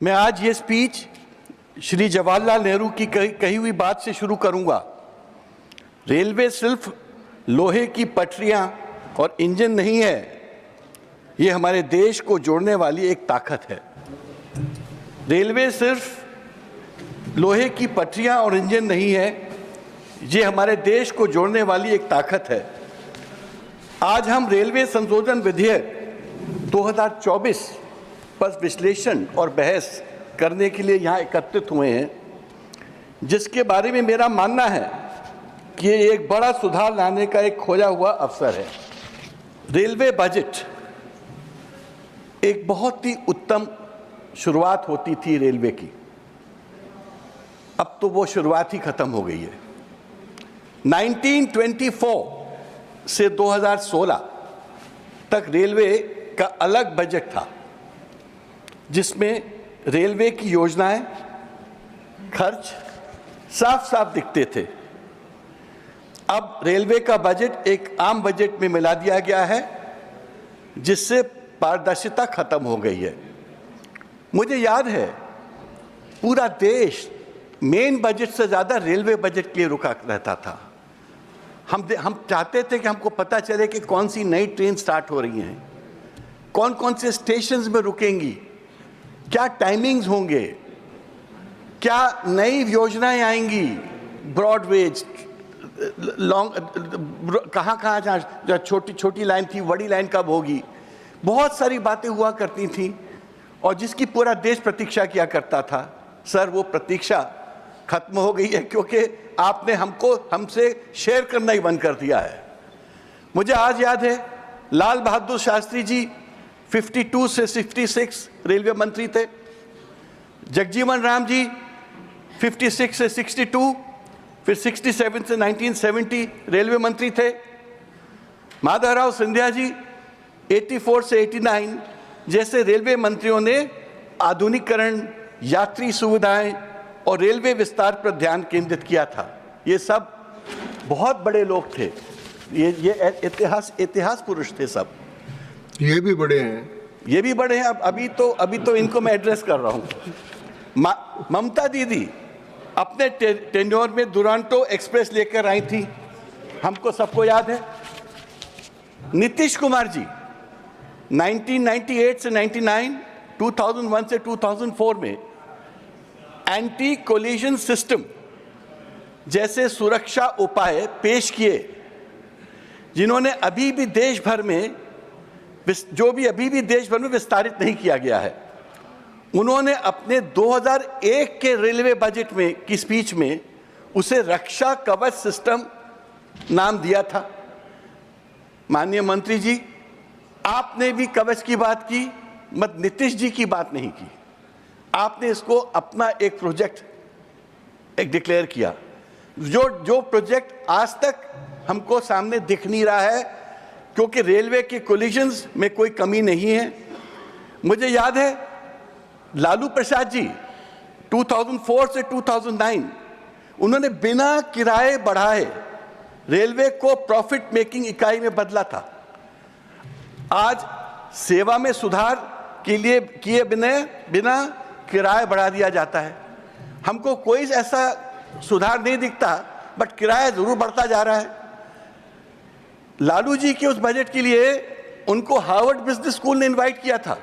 मैं आज ये स्पीच श्री जवाहरलाल नेहरू की कही हुई बात से शुरू करूंगा। रेलवे सिर्फ लोहे की पटरियां और इंजन नहीं है, ये हमारे देश को जोड़ने वाली एक ताकत है। रेलवे सिर्फ लोहे की पटरियां और इंजन नहीं है, ये हमारे देश को जोड़ने वाली एक ताकत है। आज हम रेलवे संशोधन विधेयक 2024 पर विश्लेषण और बहस करने के लिए यहाँ एकत्रित हुए हैं, जिसके बारे में मेरा मानना है कि ये एक बड़ा सुधार लाने का एक खोया हुआ अवसर है। रेलवे बजट एक बहुत ही उत्तम शुरुआत होती थी रेलवे की, अब तो वो शुरुआत ही खत्म हो गई है। 1924 से 2016 तक रेलवे का अलग बजट था, जिसमें रेलवे की योजनाएं, खर्च साफ साफ दिखते थे। अब रेलवे का बजट एक आम बजट में मिला दिया गया है, जिससे पारदर्शिता खत्म हो गई है। मुझे याद है पूरा देश मेन बजट से ज़्यादा रेलवे बजट के लिए रुका रहता था। हम चाहते थे कि हमको पता चले कि कौन सी नई ट्रेन स्टार्ट हो रही हैं, कौन कौन से स्टेशंस में रुकेंगी, क्या टाइमिंग्स होंगे, क्या नई योजनाएं आएंगी, ब्रॉडवेज, लॉन्ग, कहाँ जहाँ छोटी छोटी लाइन थी बड़ी लाइन कब होगी। बहुत सारी बातें हुआ करती थी और जिसकी पूरा देश प्रतीक्षा किया करता था। सर, वो प्रतीक्षा खत्म हो गई है, क्योंकि आपने हमसे शेयर करना ही बंद कर दिया है। मुझे आज याद है लाल बहादुर शास्त्री जी 52 से 66 रेलवे मंत्री थे। जगजीवन राम जी 56 से 62, फिर 67 से 1970 रेलवे मंत्री थे। माधवराव सिंधिया जी 84 से 89 जैसे रेलवे मंत्रियों ने आधुनिकीकरण, यात्री सुविधाएं और रेलवे विस्तार पर ध्यान केंद्रित किया था। ये सब बहुत बड़े लोग थे, ये इतिहास पुरुष थे सब। ये भी बड़े हैं, ये भी बड़े हैं। अभी तो इनको मैं एड्रेस कर रहा हूँ। ममता दीदी अपने टेन्योर में दुरांतो एक्सप्रेस लेकर आई थी, हमको सबको याद है। नीतीश कुमार जी 1998 से 99, 2001 से 2004 में एंटी कोलिजन सिस्टम जैसे सुरक्षा उपाय पेश किए, जिन्होंने अभी भी देश भर में विस्तारित नहीं किया गया है। उन्होंने अपने 2001 के रेलवे बजट में की स्पीच में उसे रक्षा कवच सिस्टम नाम दिया था। माननीय मंत्री जी, आपने भी कवच की बात की, मत नीतीश जी की बात नहीं की। आपने इसको अपना एक प्रोजेक्ट डिक्लेयर किया, जो प्रोजेक्ट आज तक हमको सामने दिख नहीं रहा है, क्योंकि रेलवे के कोलिजन्स में कोई कमी नहीं है। मुझे याद है लालू प्रसाद जी 2004 से 2009 उन्होंने बिना किराए बढ़ाए रेलवे को प्रॉफिट मेकिंग इकाई में बदला था। आज सेवा में सुधार के लिए किए बिना किराया बढ़ा दिया जाता है। हमको कोई ऐसा सुधार नहीं दिखता, बट किराया जरूर बढ़ता जा रहा है। लालू जी के उस बजट के लिए उनको हार्वर्ड बिजनेस स्कूल ने इनवाइट किया था,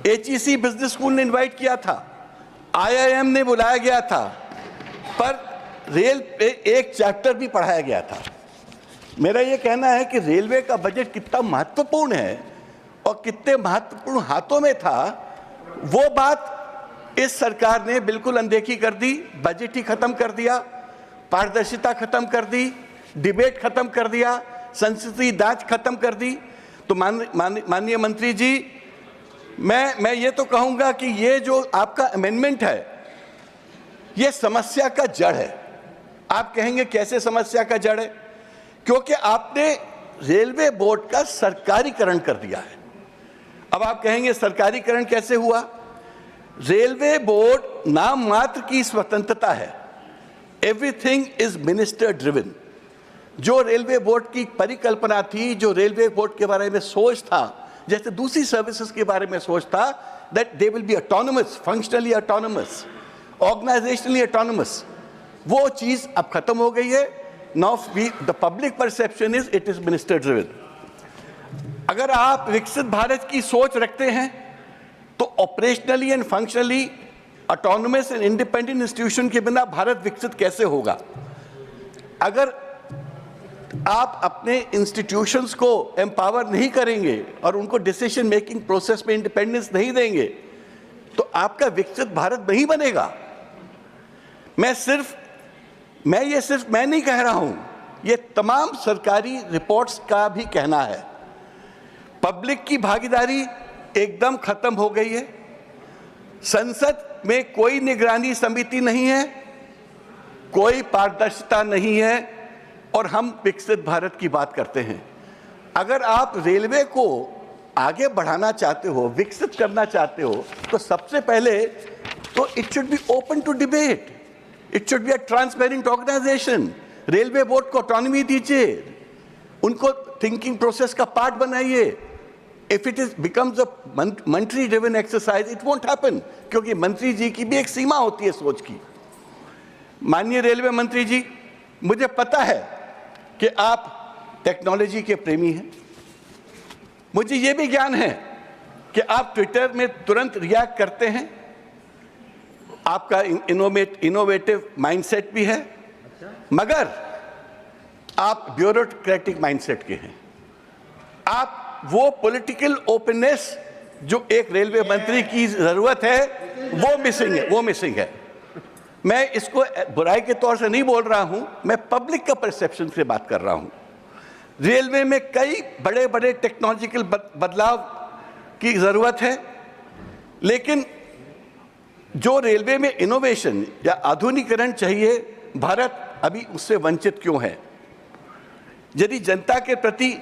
HEC बिजनेस स्कूल ने इनवाइट किया था, IIM ने बुलाया गया था, पर रेल पे एक चैप्टर भी पढ़ाया गया था। मेरा ये कहना है कि रेलवे का बजट कितना महत्वपूर्ण है और कितने महत्वपूर्ण हाथों में था, वो बात इस सरकार ने बिल्कुल अनदेखी कर दी। बजट ही खत्म कर दिया, पारदर्शिता खत्म कर दी, डिबेट खत्म कर दिया, संसदीय जांच खत्म कर दी। तो माननीय मंत्री जी, मैं ये तो कहूंगा कि ये जो आपका अमेंडमेंट है, ये समस्या का जड़ है। आप कहेंगे कैसे समस्या का जड़ है? क्योंकि आपने रेलवे बोर्ड का सरकारीकरण कर दिया है। अब आप कहेंगे सरकारीकरण कैसे हुआ? रेलवे बोर्ड नाम मात्र की स्वतंत्रता है, एवरीथिंग इज मिनिस्टर ड्रिवन। जो रेलवे बोर्ड की परिकल्पना थी, जो रेलवे बोर्ड के बारे में सोच था, जैसे दूसरी सर्विसेज के बारे में सोचता, that they will be autonomous, functionally autonomous, organisationally autonomous. वो चीज अब खत्म हो गई है। Now the public perception is it is minister driven. अगर आप विकसित भारत की सोच रखते हैं तो operationally and functionally autonomous and independent institution के बिना भारत विकसित कैसे होगा? अगर आप अपने इंस्टीट्यूशंस को एम्पावर नहीं करेंगे और उनको डिसीजन मेकिंग प्रोसेस में इंडिपेंडेंस नहीं देंगे तो आपका विकसित भारत नहीं बनेगा। मैं नहीं कह रहा हूं, ये तमाम सरकारी रिपोर्ट्स का भी कहना है। पब्लिक की भागीदारी एकदम खत्म हो गई है। संसद में कोई निगरानी समिति नहीं है, कोई पारदर्शिता नहीं है और हम विकसित भारत की बात करते हैं। अगर आप रेलवे को आगे बढ़ाना चाहते हो, विकसित करना चाहते हो, तो सबसे पहले तो it should be open to debate, it should be a transparent organisation. Railway board को ऑटोनॉमी दीजिए, उनको थिंकिंग प्रोसेस का पार्ट बनाइए। If it is becomes a मंत्री driven exercise it won't happen, क्योंकि मंत्री जी की भी एक सीमा होती है सोच की। माननीय रेलवे मंत्री जी, मुझे पता है कि आप टेक्नोलॉजी के प्रेमी हैं। मुझे यह भी ज्ञान है कि आप ट्विटर में तुरंत रिएक्ट करते हैं, आपका इनोवेटिव माइंडसेट भी है, मगर आप ब्यूरोक्रेटिक माइंडसेट के हैं। आप वो पॉलिटिकल ओपननेस जो एक रेलवे मंत्री की जरूरत है वो मिसिंग है। मैं इसको बुराई के तौर से नहीं बोल रहा हूं, मैं पब्लिक का परसेप्शन से बात कर रहा हूं। रेलवे में कई बड़े बड़े टेक्नोलॉजिकल बदलाव की जरूरत है, लेकिन जो रेलवे में इनोवेशन या आधुनिकीकरण चाहिए, भारत अभी उससे वंचित क्यों है? यदि जनता के प्रति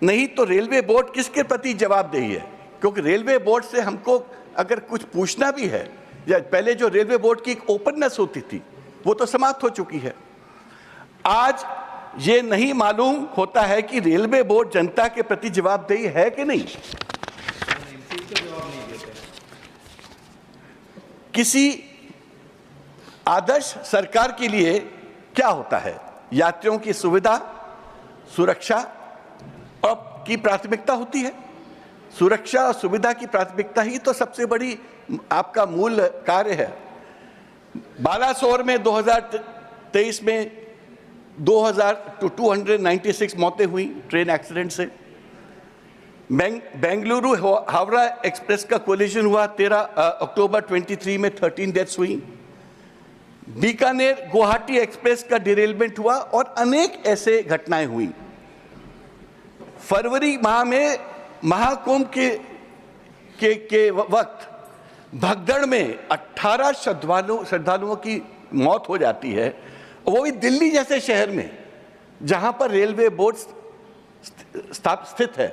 नहीं तो रेलवे बोर्ड किसके प्रति जवाबदेही है? क्योंकि रेलवे बोर्ड से हमको अगर कुछ पूछना भी है, या पहले जो रेलवे बोर्ड की एक ओपननेस होती थी वो तो समाप्त हो चुकी है। आज ये नहीं मालूम होता है कि रेलवे बोर्ड जनता के प्रति जवाबदेही है कि नहीं। किसी आदर्श सरकार के लिए क्या होता है? यात्रियों की सुविधा, सुरक्षा और की प्राथमिकता होती है। सुरक्षा और सुविधा की प्राथमिकता ही तो सबसे बड़ी आपका मूल कार्य है। बालासोर में 2023 में 296 मौतें हुई ट्रेन एक्सीडेंट से। बेंगलुरु हावड़ा एक्सप्रेस का कोलिजन हुआ 13 अक्टूबर 23 में 13 डेथ्स हुई। बीकानेर गुवाहाटी एक्सप्रेस का डिरेलमेंट हुआ और अनेक ऐसे घटनाएं हुई। फरवरी माह में महाकुंभ के वक्त भगदड़ में 18 श्रद्धालुओं की मौत हो जाती है, वो भी दिल्ली जैसे शहर में जहां पर रेलवे बोर्ड स्थित है।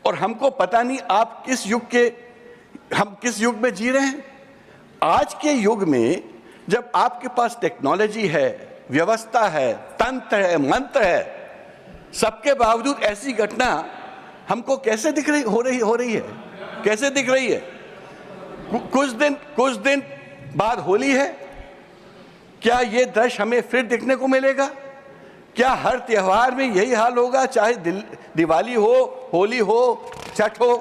और हमको पता नहीं हम किस युग में जी रहे हैं। आज के युग में जब आपके पास टेक्नोलॉजी है, व्यवस्था है, तंत्र है, मंत्र है, सबके बावजूद ऐसी घटना हमको कैसे हो रही है? कैसे दिख रही है? कुछ दिन बाद होली है, क्या ये दृश्य हमें फिर देखने को मिलेगा? क्या हर त्योहार में यही हाल होगा, चाहे दिवाली हो, होली हो, छठ हो?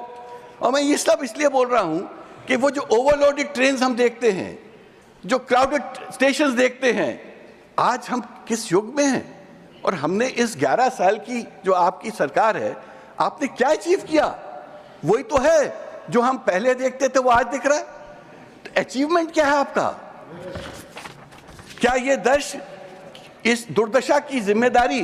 और मैं ये सब इसलिए बोल रहा हूं कि वो जो ओवरलोडेड ट्रेन हम देखते हैं, जो क्राउडेड स्टेशन देखते हैं, आज हम किस युग में हैं? और हमने इस 11 साल की जो आपकी सरकार है, आपने क्या अचीव किया? वही तो है जो हम पहले देखते थे वो आज दिख रहा है। तो अचीवमेंट क्या है आपका? क्या ये दृश्य, इस दुर्दशा की जिम्मेदारी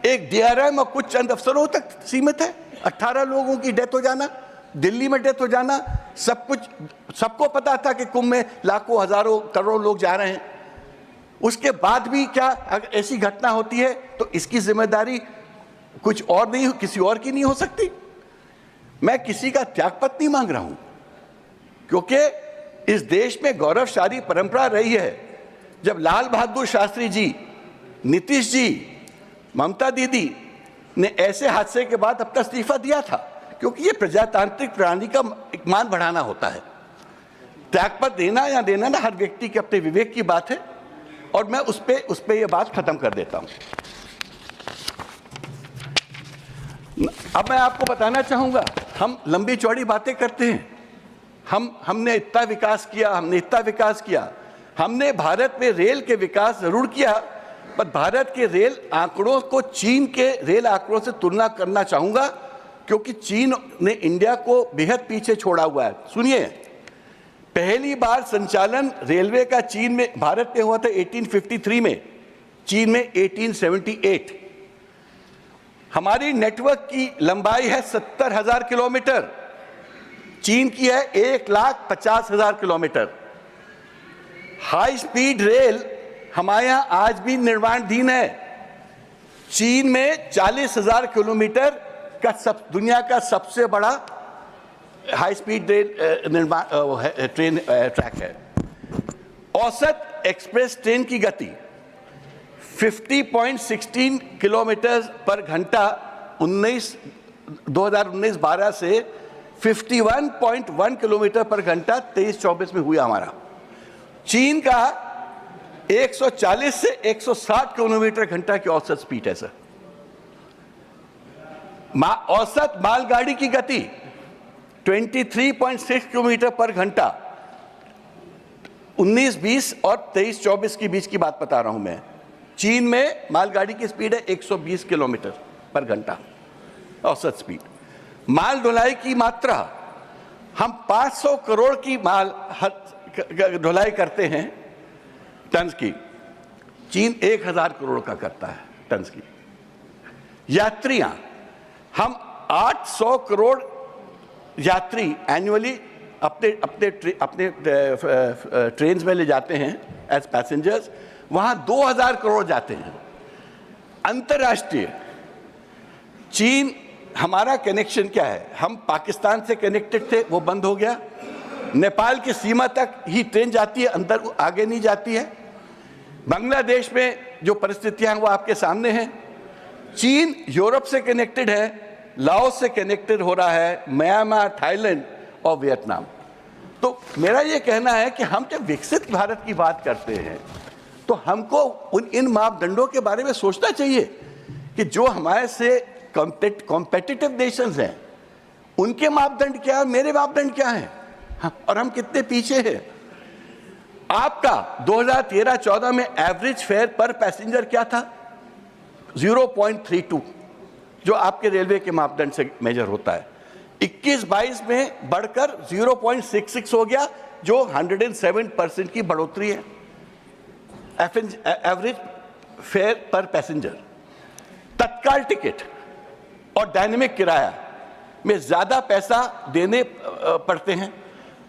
एक डीआरएम और कुछ चंद अफसरों तक सीमित है? 18 लोगों की डेथ हो जाना, दिल्ली में डेथ हो जाना, सब कुछ सबको पता था कि कुंभ में लाखों हजारों करोड़ों लोग जा रहे हैं। उसके बाद भी क्या अगर ऐसी घटना होती है तो इसकी जिम्मेदारी कुछ और नहीं, किसी और की नहीं हो सकती? मैं किसी का त्यागपत्र नहीं मांग रहा हूं, क्योंकि इस देश में गौरवशाली परंपरा रही है। जब लाल बहादुर शास्त्री जी, नीतीश जी, ममता दीदी ने ऐसे हादसे के बाद अपना इस्तीफा दिया था क्योंकि ये प्रजातांत्रिक प्रणाली का एक मान बढ़ाना होता है। त्यागपत्र देना या देना ना हर व्यक्ति के अपने विवेक की बात है, और मैं उस पे ये बात खत्म कर देता हूं। अब मैं आपको बताना चाहूंगा, हम लंबी चौड़ी बातें करते हैं, हमने इतना विकास किया, हमने इतना विकास किया। हमने भारत में रेल के विकास जरूर किया, पर भारत के रेल आंकड़ों को चीन के रेल आंकड़ों से तुलना करना चाहूंगा, क्योंकि चीन ने इंडिया को बेहद पीछे छोड़ा हुआ है। सुनिए, पहली बार संचालन रेलवे का चीन में, भारत में हुआ था 1853 में, चीन में 1878। हमारी नेटवर्क की लंबाई है 70,000 किलोमीटर, चीन की है 1,50,000 किलोमीटर। हाई स्पीड रेल हमारे यहां आज भी निर्माणाधीन है। चीन में 40,000 किलोमीटर का दुनिया का सबसे बड़ा हाई स्पीड रेल निर्माण ट्रेन ट्रैक है। औसत एक्सप्रेस ट्रेन की गति 50.16 किलोमीटर पर घंटा 2019-12 से 51.1 किलोमीटर पर घंटा 23-24 में हुआ हमारा। चीन का 140 से 160 किलोमीटर घंटा की औसत स्पीड है सर। औसत मालगाड़ी की गति 23.6 किलोमीटर पर घंटा 19-20 और 23-24 के बीच की बात बता रहा हूं मैं। चीन में मालगाड़ी की स्पीड है 120 किलोमीटर पर घंटा औसत स्पीड। माल ढुलाई की मात्रा, हम 500 करोड़ की माल ढुलाई करते हैं टन्स की, चीन 1000 करोड़ का करता है टन्स की। यात्रियां, हम 800 करोड़ यात्री एनुअली अपने ट्रेन में ले जाते हैं एज पैसेंजर्स, वहां 2000 करोड़ जाते हैं। अंतर्राष्ट्रीय चीन, हमारा कनेक्शन क्या है? हम पाकिस्तान से कनेक्टेड थे, वो बंद हो गया। नेपाल की सीमा तक ही ट्रेन जाती है, अंदर आगे नहीं जाती है। बांग्लादेश में जो परिस्थितियां हैं वो आपके सामने हैं। चीन यूरोप से कनेक्टेड है, लाओस से कनेक्टेड हो रहा है, म्यांमार, थाईलैंड और वियतनाम। तो मेरा ये कहना है कि हम जब विकसित भारत की बात करते हैं तो हमको इन मापदंडों के बारे में सोचना चाहिए कि जो हमारे से कॉम्पिटिटिव नेशंस हैं उनके मापदंड क्या है, मेरे मापदंड क्या हैं, और हम कितने पीछे हैं। आपका 2013-14 में एवरेज फेयर पर पैसेंजर क्या था? 0.32, जो आपके रेलवे के मापदंड से मेजर होता है। 21-22 में बढ़कर 0.66 हो गया, जो 107% की बढ़ोतरी है एवरेज फेयर पर पैसेंजर। तत्काल टिकट और डायनेमिक किराया में ज्यादा पैसा देने पड़ते हैं,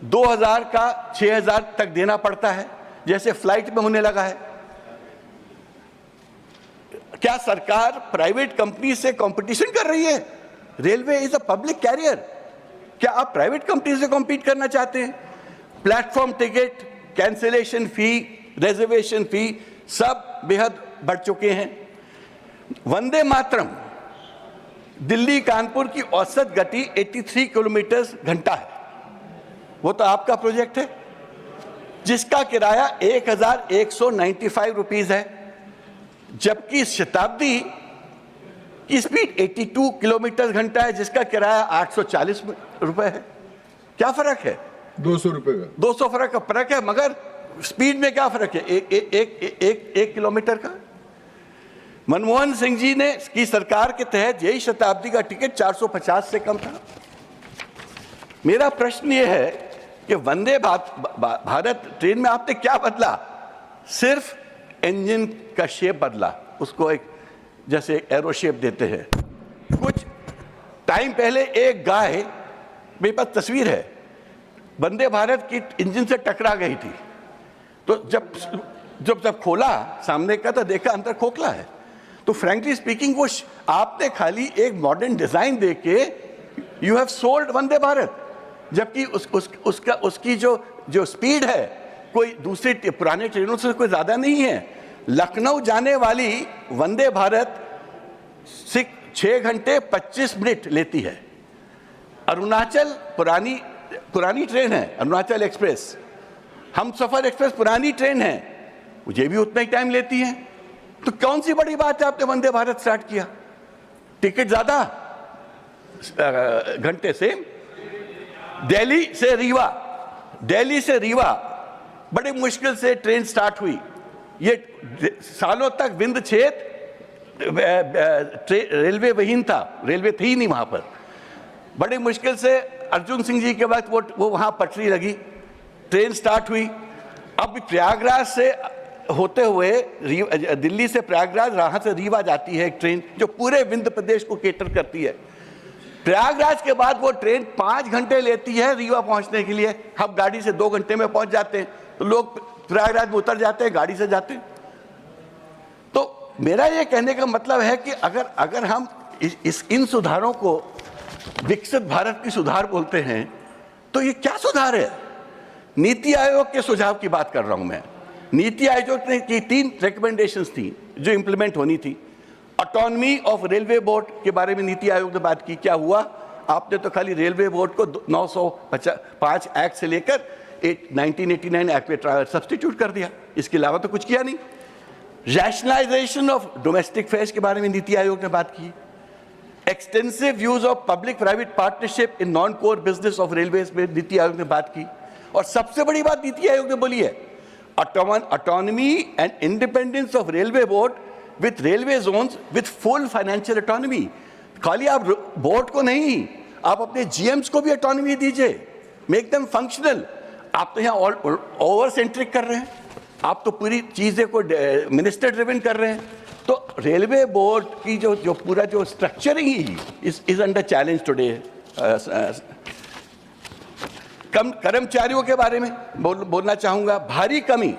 2000 का 6000 तक देना पड़ता है, जैसे फ्लाइट में होने लगा है। क्या सरकार प्राइवेट कंपनी से कंपटीशन कर रही है? Railway is a public carrier, क्या आप प्राइवेट कंपनी से कॉम्पीट करना चाहते हैं? Platform ticket, cancellation fee, reservation fee सब बेहद बढ़ चुके हैं। वंदे मातरम, दिल्ली कानपुर की औसत गति 83 किलोमीटर घंटा है, वो तो आपका प्रोजेक्ट है, जिसका किराया 1195 रुपीज है, जबकि शताब्दी की स्पीड 82 किलोमीटर घंटा है, जिसका किराया 840 रुपए है। क्या फर्क है? 200 रुपए का 200 फर्क है, मगर स्पीड में क्या फर्क है? एक किलोमीटर का। मनमोहन सिंह जी ने की सरकार के तहत यही शताब्दी का टिकट 450 से कम था। मेरा प्रश्न यह है कि वंदे भारत ट्रेन में आपने क्या बदला? सिर्फ इंजन का शेप बदला, उसको एक जैसे एरो शेप देते हैं। कुछ टाइम पहले एक गाय, मेरे पास तस्वीर है, वंदे भारत की इंजन से टकरा गई थी, तो जब खोला सामने का तो देखा अंदर खोखला है। तो फ्रैंकली स्पीकिंग, वो आपने खाली एक मॉडर्न डिजाइन देके you have sold Vande Bharat, जबकि उसकी जो स्पीड है कोई दूसरे पुराने ट्रेनों से कोई ज्यादा नहीं है। लखनऊ जाने वाली वंदे भारत 6 घंटे 25 मिनट लेती है, अरुणाचल पुरानी ट्रेन है, अरुणाचल एक्सप्रेस, हमसफर एक्सप्रेस पुरानी ट्रेन है, मुझे भी उतना ही टाइम लेती है। तो कौन सी बड़ी बात है आपने वंदे भारत स्टार्ट किया? टिकट ज्यादा, घंटे से दिल्ली से रीवा बड़ी मुश्किल से ट्रेन स्टार्ट हुई। ये सालों तक विंध्य क्षेत्र रेलवे विहीन था, रेलवे थी नहीं वहां पर। बड़ी मुश्किल से अर्जुन सिंह जी के वक्त वो वहां पटरी लगी, ट्रेन स्टार्ट हुई। अब प्रयागराज से होते हुए दिल्ली से प्रयागराज, वहां से रीवा जाती है एक ट्रेन जो पूरे विंध्य प्रदेश को केटर करती है। प्रयागराज के बाद वो ट्रेन 5 घंटे लेती है रीवा पहुंचने के लिए। हम गाड़ी से 2 घंटे में पहुंच जाते हैं, तो लोग प्रयागराज में उतर जाते हैं, गाड़ी से जाते हैं। तो मेरा ये कहने का मतलब है कि अगर हम इन सुधारों को विकसित भारत की सुधार बोलते हैं, तो ये क्या सुधार है? नीति आयोग के सुझाव की बात कर रहा हूं मैं। नीति आयोग ने की 3 रिकमेंडेशंस थी जो इंप्लीमेंट होनी थी। ऑटोनॉमी ऑफ रेलवे बोर्ड के बारे में नीति आयोग ने बात की। क्या हुआ? आपने तो खाली रेलवे बोर्ड को 905 एक्ट से लेकर 1989 एक्ट में सब्स्टिट्यूट कर दिया, इसके अलावा तो कुछ किया नहीं। रैशनलाइजेशन ऑफ डोमेस्टिक फेयर्स के बारे में नीति आयोग ने बात की। Extensive use of public private partnership in non core business of railways में नीति आयोग ने बात की। और सबसे बड़ी बात नीति आयोग ने बोली है, autonomy and independence of railway board with railway zones with full financial autonomy. खाली आप बोर्ड को नहीं, आप अपने जीएम्स को भी ऑटोनॉमी दीजिए, मेक देम फंक्शनल। आप तो यहाँ ओवर सेंट्रिक कर रहे हैं, आप तो पूरी चीजें को मिनिस्टर ड्रिवन कर रहे हैं। तो रेलवे बोर्ड की जो पूरा जो structuring is under challenge today. कर्मचारियों के बारे में बोलना चाहूंगा। भारी कमी,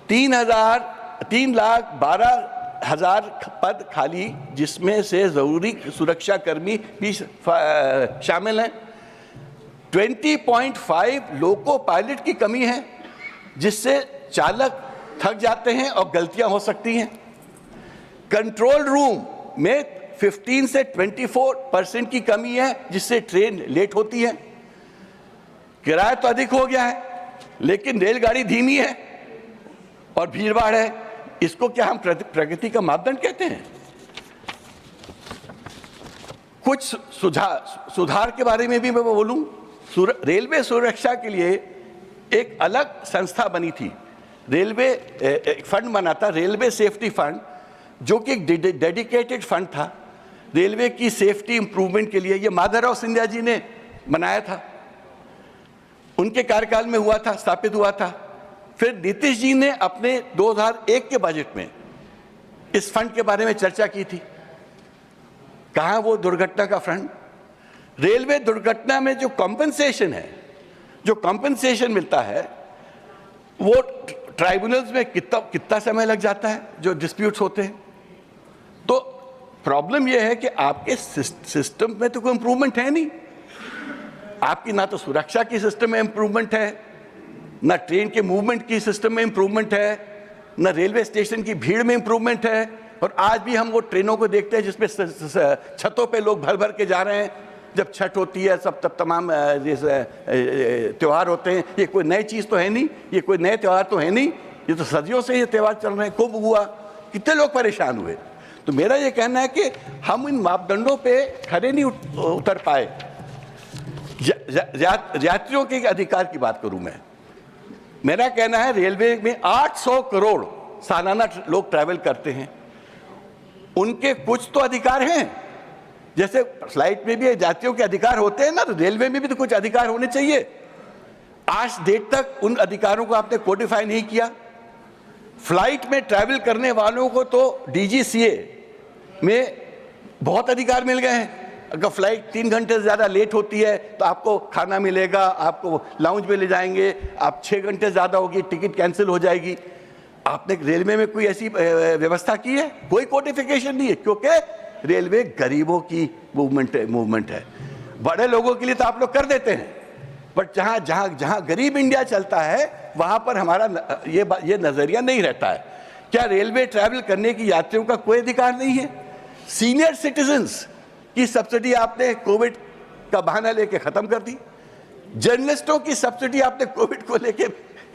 3,12,000 पद खाली, जिसमें से जरूरी सुरक्षा कर्मी भी शामिल हैं। 20.5 लोको पायलट की कमी है, जिससे चालक थक जाते हैं और गलतियां हो सकती हैं। कंट्रोल रूम में 15 से 24% की कमी है, जिससे ट्रेन लेट होती है। किराया तो अधिक हो गया है, लेकिन रेलगाड़ी धीमी है और भीड़भाड़ है। इसको क्या हम प्रगति का मापदंड कहते हैं? कुछ सुधार के बारे में भी मैं बोलूं। रेलवे सुरक्षा के लिए एक अलग संस्था बनी थी, रेलवे एक फंड बना था, रेलवे सेफ्टी फंड, जो कि एक डेडिकेटेड फंड था रेलवे की सेफ्टी इंप्रूवमेंट के लिए। ये माधवराव सिंधिया जी ने बनाया था, उनके कार्यकाल में हुआ था, स्थापित हुआ था। फिर नीतीश जी ने अपने 2001 के बजट में इस फंड के बारे में चर्चा की थी। कहां वो दुर्घटना का फंड? रेलवे दुर्घटना में जो कॉम्पेंसेशन है, जो कॉम्पेंसेशन मिलता है, वो ट्राइब्यूनल्स में कितना समय लग जाता है जो डिस्प्यूट्स होते हैं। तो प्रॉब्लम यह है कि आपके सिस्टम में तो कोई इंप्रूवमेंट है नहीं। आपकी ना तो सुरक्षा की सिस्टम में इंप्रूवमेंट है, ना ट्रेन के मूवमेंट की सिस्टम में इंप्रूवमेंट है, ना रेलवे स्टेशन की भीड़ में इंप्रूवमेंट है। और आज भी हम वो ट्रेनों को देखते हैं जिसमें छतों पे लोग भर भर के जा रहे हैं। जब छठ होती है, सब तब तमाम त्यौहार होते हैं। ये कोई नई चीज़ तो है नहीं, ये कोई नए त्यौहार तो है नहीं, ये तो सदियों से ये त्यौहार चल रहे हैं। कुंभ हुआ, कितने लोग परेशान हुए। तो मेरा ये कहना है कि हम इन मापदंडों पे खड़े नहीं उतर पाए। यात्रियों के अधिकार की बात करूं मैं, मेरा कहना है रेलवे में 800 करोड़ सालाना लोग ट्रैवल करते हैं, उनके कुछ तो अधिकार हैं। जैसे फ्लाइट में भी यात्रियों के अधिकार होते हैं ना, तो रेलवे में भी तो कुछ अधिकार होने चाहिए। आज डेट तक उन अधिकारों को आपने कोडिफाई नहीं किया। फ्लाइट में ट्रैवल करने वालों को तो DGCA में बहुत अधिकार मिल गए हैं। अगर फ्लाइट 3 घंटे से ज़्यादा लेट होती है तो आपको खाना मिलेगा, आपको लाउंज में ले जाएंगे। आप 6 घंटे ज़्यादा होगी, टिकट कैंसिल हो जाएगी। आपने रेलवे में कोई ऐसी व्यवस्था की है? कोई कोडिफिकेशन नहीं है, क्योंकि रेलवे गरीबों की मूवमेंट है। बड़े लोगों के लिए तो आप लोग कर देते हैं, बट जहां गरीब इंडिया चलता है वहां पर हमारा ये नजरिया नहीं रहता है। क्या रेलवे ट्रैवल करने की यात्रियों का कोई अधिकार नहीं है? सीनियर सिटीजन्स की सब्सिडी आपने कोविड का बहाना लेके खत्म कर दी। जर्नलिस्टों की सब्सिडी आपने कोविड को लेके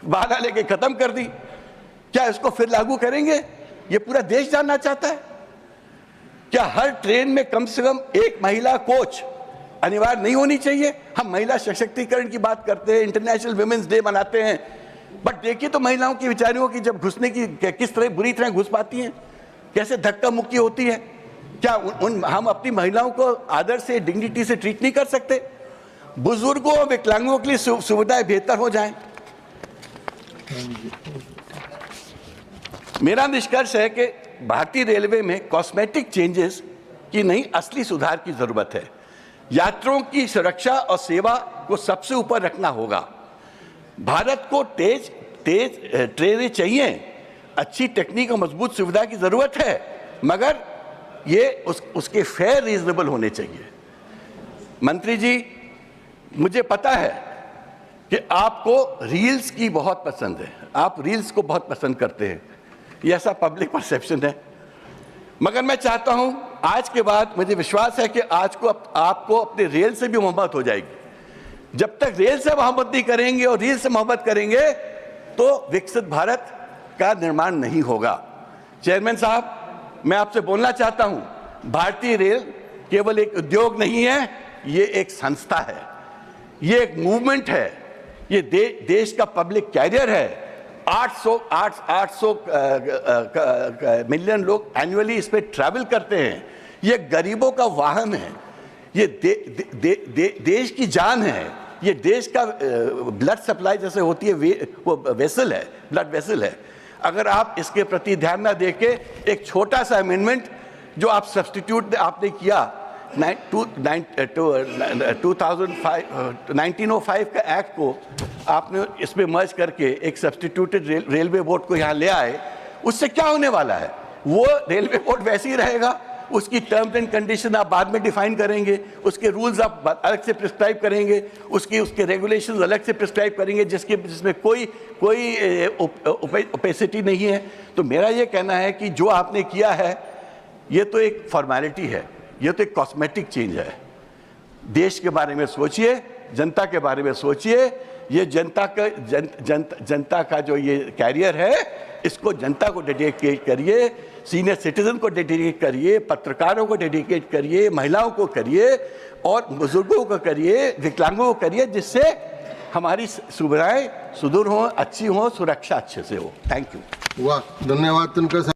बहाना लेके खत्म कर दी। क्या इसको फिर लागू करेंगे? ये पूरा देश जानना चाहता है। क्या हर ट्रेन में कम से कम एक महिला कोच अनिवार्य नहीं होनी चाहिए? हम महिला सशक्तिकरण की बात करते हैं, इंटरनेशनल वुमेन्स डे मनाते हैं, बट देखिए तो महिलाओं की बेचारियों की जब घुसने की किस तरह बुरी तरह घुस पाती हैं, कैसे धक्का मुक्की होती है। क्या हम अपनी महिलाओं को आदर से, डिग्निटी से ट्रीट नहीं कर सकते? बुजुर्गों और विकलांगों के लिए सुविधाएं बेहतर हो जाएं। मेरा निष्कर्ष है कि भारतीय रेलवे में कॉस्मेटिक चेंजेस की नहीं, असली सुधार की जरूरत है। यात्रियों की सुरक्षा और सेवा को सबसे ऊपर रखना होगा। भारत को तेज ट्रेनें चाहिए, अच्छी टेक्निक और मजबूत सुविधा की जरूरत है, मगर ये उसके फेयर रीजनेबल होने चाहिए। मंत्री जी, मुझे पता है कि आपको रील्स की बहुत पसंद है, आप रील्स को बहुत पसंद करते हैं, ये ऐसा पब्लिक परसेप्शन है। मगर मैं चाहता हूं, आज के बाद मुझे विश्वास है कि आज को आपको अपने रेल से भी मोहब्बत हो जाएगी। जब तक रेल से मोहब्बत नहीं करेंगे और रील से मोहब्बत करेंगे तो विकसित भारत का निर्माण नहीं होगा। चेयरमैन साहब, मैं आपसे बोलना चाहता हूं, भारतीय रेल केवल एक उद्योग नहीं है, ये एक संस्था है, ये एक मूवमेंट है, ये देश का पब्लिक कैरियर है। 800 मिलियन लोग एनुअली इस पे ट्रैवल करते हैं। ये गरीबों का वाहन है, ये देश की जान है, ये देश का ब्लड सप्लाई जैसे होती है, वो वेसल है, ब्लड वेसल है। अगर आप इसके प्रति ध्यान ना देके एक छोटा सा अमेंडमेंट जो आप सब्स्टिट्यूट आपने किया 1905 का एक्ट को आपने इसमें मर्ज करके एक सब्स्टिट्यूटेड रेलवे बोर्ड को यहाँ ले आए, उससे क्या होने वाला है? वो रेलवे बोर्ड वैसे ही रहेगा, उसकी टर्म्स एंड कंडीशन आप बाद में डिफाइन करेंगे, उसके रूल्स आप अलग से प्रिस्क्राइब करेंगे, उसके रेगुलेशंस अलग से प्रिस्क्राइब करेंगे, जिसमें कोई ओपेसिटी नहीं है। तो मेरा ये कहना है कि जो आपने किया है ये तो एक फॉर्मेलिटी है, ये तो एक कॉस्मेटिक चेंज है। देश के बारे में सोचिए, जनता के बारे में सोचिए। ये जनता का जो ये कैरियर है, इसको जनता को डेडिकेट करिए, सीनियर सिटीजन को डेडिकेट करिए, पत्रकारों को डेडिकेट करिए, महिलाओं को करिए और बुजुर्गों को करिए, विकलांगों को करिए, जिससे हमारी सुविधाएं सुदूर हों, अच्छी हों, सुरक्षा अच्छे से हो। Thank you. वाह, धन्यवाद तनखा साहब।